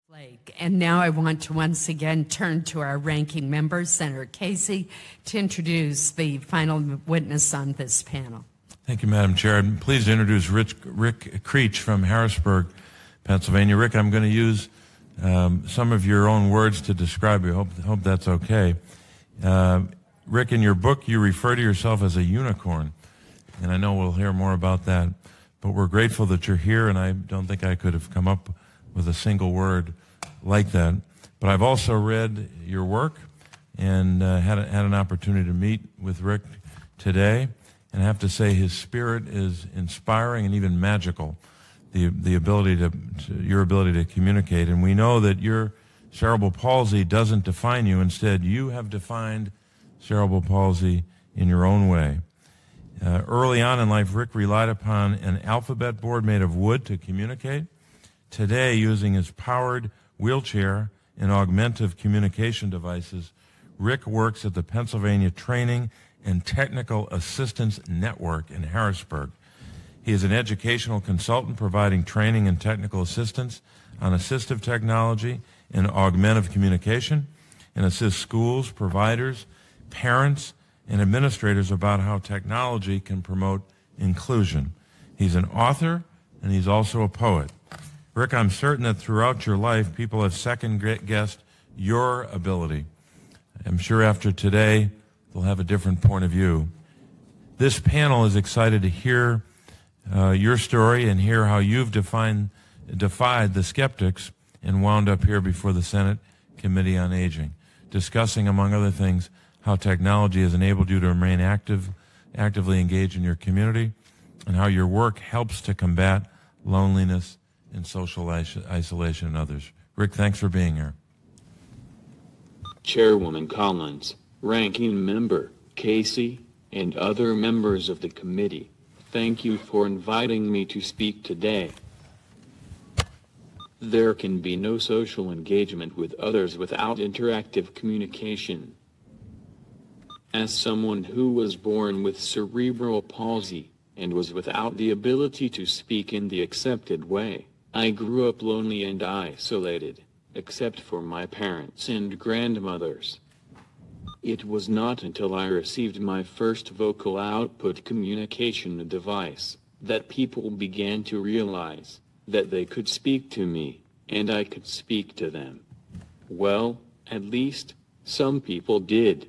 Blake. And now I want to once again turn to our ranking member, Senator Casey, to introduce the final witness on this panel. Thank you, Madam Chair. I'm pleased to introduce Rick Creech from Harrisburg, Pennsylvania. Rick, I'm going to use some of your own words to describe you. Hope that's okay. Rick, in your book, you refer to yourself as a unicorn, and I know we'll hear more about that. But we're grateful that you're here, and I don't think I could have come up with a single word like that. But I've also read your work and had an opportunity to meet with Rick today, and I have to say his spirit is inspiring and even magical. The ability your ability to communicate, and we know that your cerebral palsy doesn't define you. Instead, you have defined cerebral palsy in your own way. Early on in life, Rick relied upon an alphabet board made of wood to communicate. Today, using his powered wheelchair and augmentative communication devices, Rick works at the Pennsylvania Training and Technical Assistance Network in Harrisburg. He is an educational consultant providing training and technical assistance on assistive technology and augmentative communication, and assists schools, providers, parents, and administrators about how technology can promote inclusion. He's an author, and he's also a poet. Rick, I'm certain that throughout your life, people have second-guessed your ability. I'm sure after today, they'll have a different point of view. This panel is excited to hear your story and hear how you've defied the skeptics and wound up here before the Senate Committee on Aging, discussing, among other things, how technology has enabled you to remain actively engaged in your community, and how your work helps to combat loneliness and social isolation in others. Rick, thanks for being here. Chairwoman Collins, Ranking Member Casey, and other members of the committee, thank you for inviting me to speak today. There can be no social engagement with others without interactive communication. As someone who was born with cerebral palsy and was without the ability to speak in the accepted way, I grew up lonely and isolated, except for my parents and grandmothers. It was not until I received my first vocal output communication device that people began to realize that they could speak to me, and I could speak to them. Well, at least, some people did.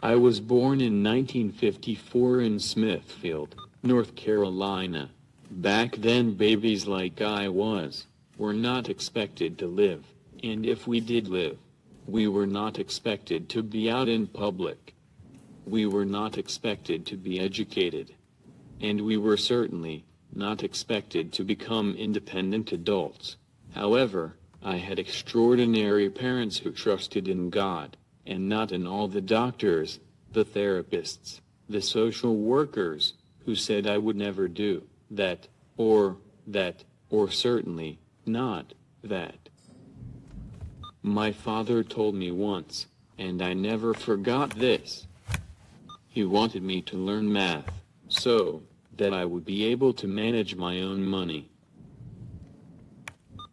I was born in 1954 in Smithfield, North Carolina. Back then, babies like I was were not expected to live, and if we did live, we were not expected to be out in public. We were not expected to be educated, and we were certainly not expected to become independent adults. However, I had extraordinary parents who trusted in God, and not in all the doctors, the therapists, the social workers, who said I would never do that, or certainly not that. My father told me once, and I never forgot this. He wanted me to learn math, so that I would be able to manage my own money.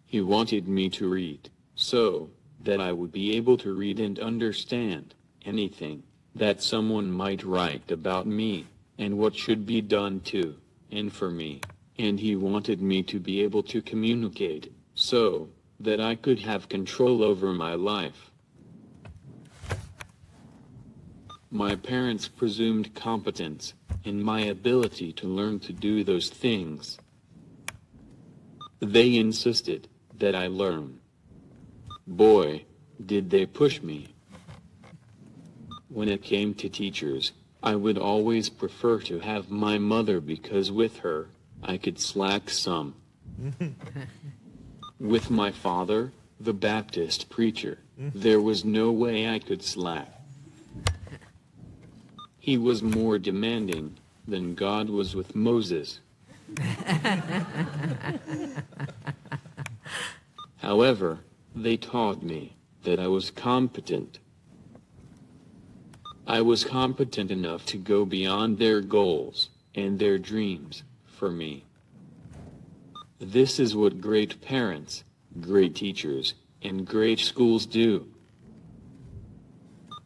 He wanted me to read, so that I would be able to read and understand anything that someone might write about me, and what should be done to and for me. And he wanted me to be able to communicate, so that I could have control over my life. My parents presumed competence in my ability to learn to do those things. They insisted that I learn. Boy, did they push me. When it came to teachers, I would always prefer to have my mother because with her, I could slack some. With my father, the Baptist preacher, there was no way I could slack. He was more demanding than God was with Moses. However, they taught me that I was competent. I was competent enough to go beyond their goals and their dreams for me. This is what great parents, great teachers, and great schools do.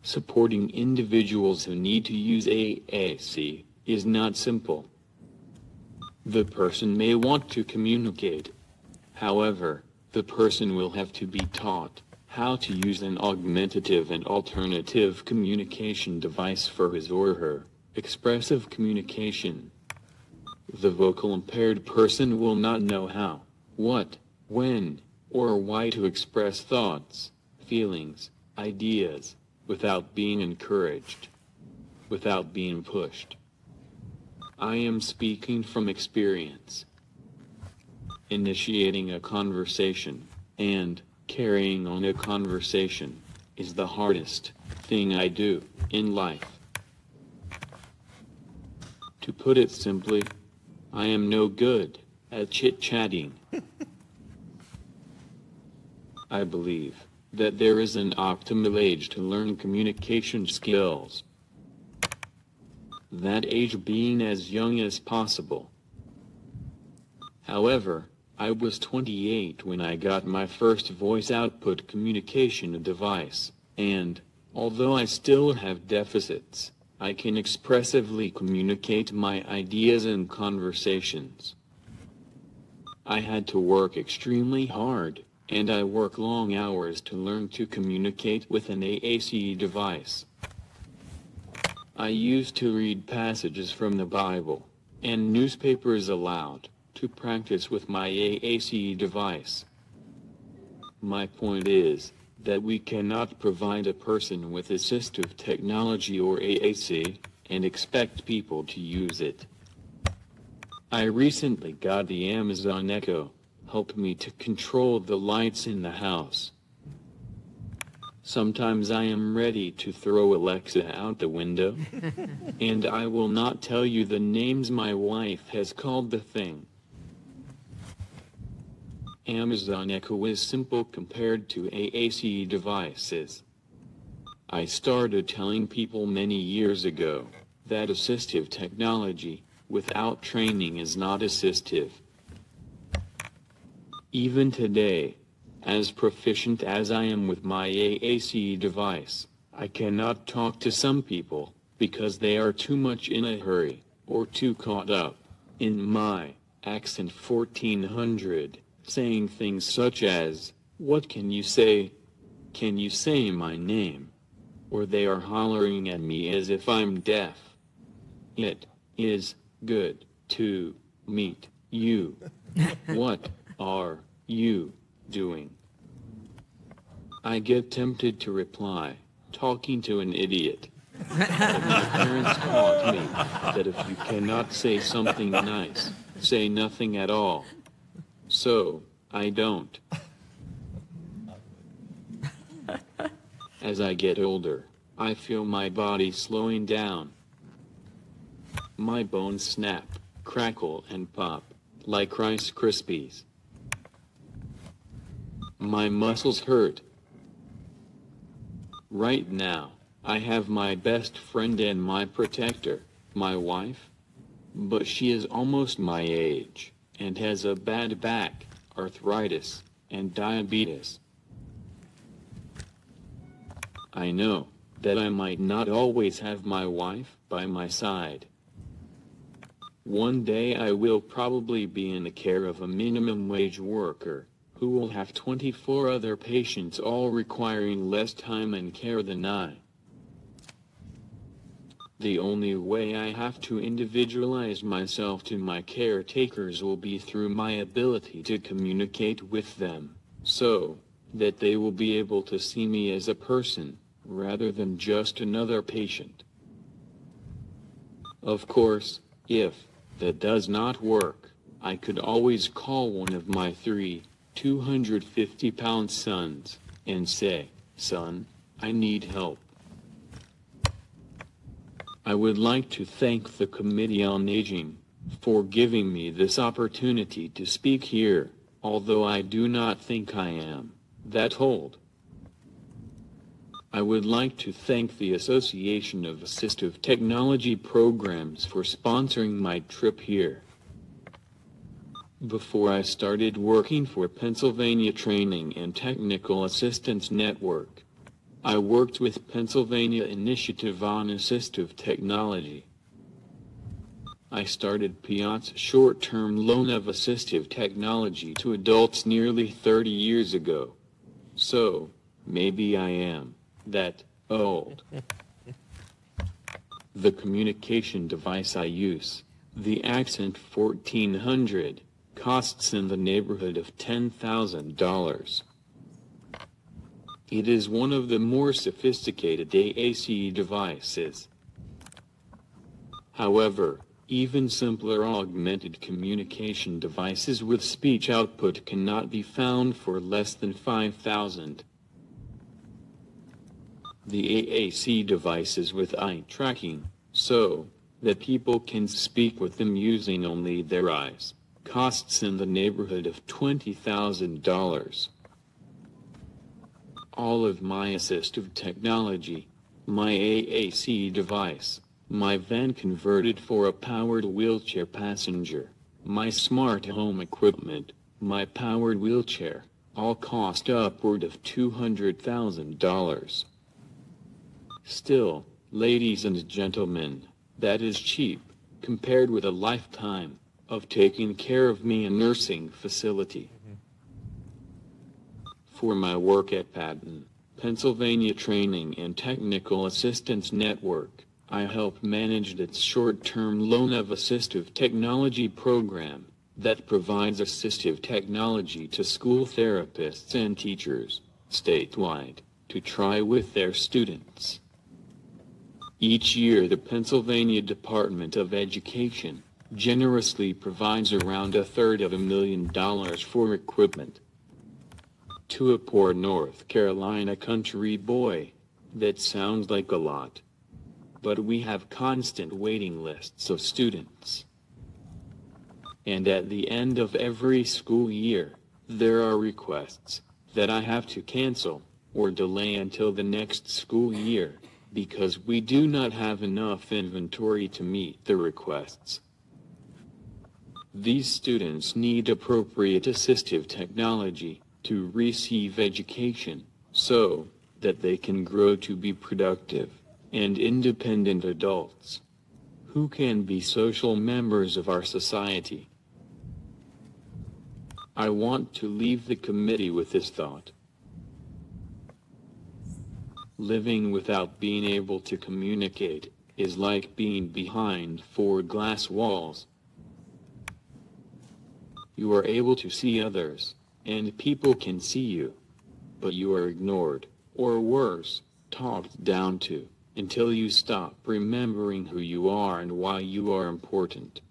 Supporting individuals who need to use AAC is not simple. The person may want to communicate. However, the person will have to be taught how to use an augmentative and alternative communication device for his or her expressive communication. The vocal impaired person will not know how, what, when, or why to express thoughts, feelings, ideas, without being encouraged, without being pushed. I am speaking from experience. Initiating a conversation and carrying on a conversation is the hardest thing I do in life. To put it simply, I am no good at chit-chatting. I believe that there is an optimal age to learn communication skills. That age being as young as possible. However, I was 28 when I got my first voice output communication device, and, although I still have deficits, I can expressively communicate my ideas in conversations. I had to work extremely hard, and I work long hours to learn to communicate with an AAC device. I used to read passages from the Bible and newspapers aloud to practice with my AAC device. My point is that we cannot provide a person with assistive technology or AAC and expect people to use it. I recently got the Amazon Echo, helped me to control the lights in the house. Sometimes I am ready to throw Alexa out the window, and I will not tell you the names my wife has called the thing. Amazon Echo is simple compared to AAC devices. I started telling people many years ago that assistive technology without training is not assistive. Even today, as proficient as I am with my AAC device, I cannot talk to some people because they are too much in a hurry or too caught up in my accent 1400. Saying things such as, "What can you say? Can you say my name?" Or they are hollering at me as if I'm deaf. It is good to meet you. What are you doing? I get tempted to reply, "Talking to an idiot." But my parents taught me that if you cannot say something nice, say nothing at all. So, I don't. As I get older, I feel my body slowing down. My bones snap, crackle, and pop, like Rice Krispies. My muscles hurt. Right now, I have my best friend and my protector, my wife, but she is almost my age and has a bad back, arthritis, and diabetes. I know that I might not always have my wife by my side. One day I will probably be in the care of a minimum wage worker, who will have 24 other patients all requiring less time and care than I. The only way I have to individualize myself to my caretakers will be through my ability to communicate with them, so that they will be able to see me as a person, rather than just another patient. Of course, if that does not work, I could always call one of my 3 250-pound sons and say, "Son, I need help." I would like to thank the Committee on Aging for giving me this opportunity to speak here, although I do not think I am that old. I would like to thank the Association of Assistive Technology Programs for sponsoring my trip here. Before I started working for Pennsylvania Training and Technical Assistance Network, I worked with Pennsylvania Initiative on Assistive Technology. I started PIAT's short-term loan of assistive technology to adults nearly 30 years ago. So, maybe I am that old. The communication device I use, the Accent 1400, costs in the neighborhood of $10,000. It is one of the more sophisticated AAC devices. However, even simpler augmented communication devices with speech output cannot be found for less than $5,000. The AAC devices with eye tracking, so that people can speak with them using only their eyes, costs in the neighborhood of $20,000. All of my assistive technology, my AAC device, my van converted for a powered wheelchair passenger, my smart home equipment, my powered wheelchair, all cost upward of $200,000. Still, ladies and gentlemen, that is cheap, compared with a lifetime of taking care of me in a nursing facility. For my work at PATN, Pennsylvania Training and Technical Assistance Network, I help manage its short-term loan of assistive technology program that provides assistive technology to school therapists and teachers statewide to try with their students. Each year, the Pennsylvania Department of Education generously provides around $250,000 for equipment. To a poor North Carolina country boy, that sounds like a lot. But we have constant waiting lists of students. And at the end of every school year, there are requests that I have to cancel or delay until the next school year because we do not have enough inventory to meet the requests. These students need appropriate assistive technology to receive education so that they can grow to be productive and independent adults who can be social members of our society. I want to leave the committee with this thought. Living without being able to communicate is like being behind 4 glass walls. You are able to see others, and people can see you, but you are ignored, or worse, talked down to, until you stop remembering who you are and why you are important.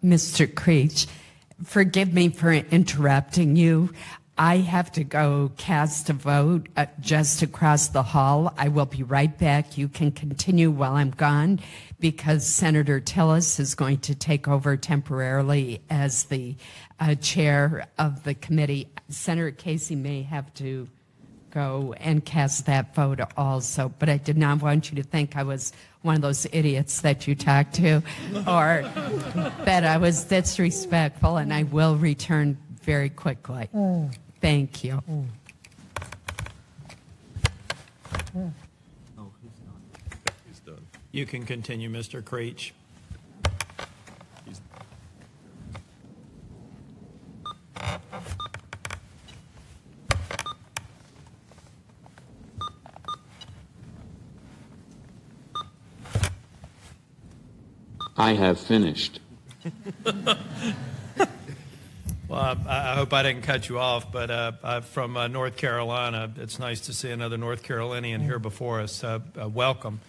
Mr. Creech, forgive me for interrupting you. I have to go cast a vote just across the hall. I will be right back. You can continue while I'm gone because Senator Tillis is going to take over temporarily as the chair of the committee. Senator Casey may have to go and cast that vote also, but I did not want you to think I was one of those idiots that you talked to or that I was disrespectful, and I will return very quickly. Thank you. Oh, he's not. He's done. You can continue, Mr. Creech. I have finished. Well, I hope I didn't cut you off, but I'm from North Carolina. It's nice to see another North Carolinian here before us. Welcome.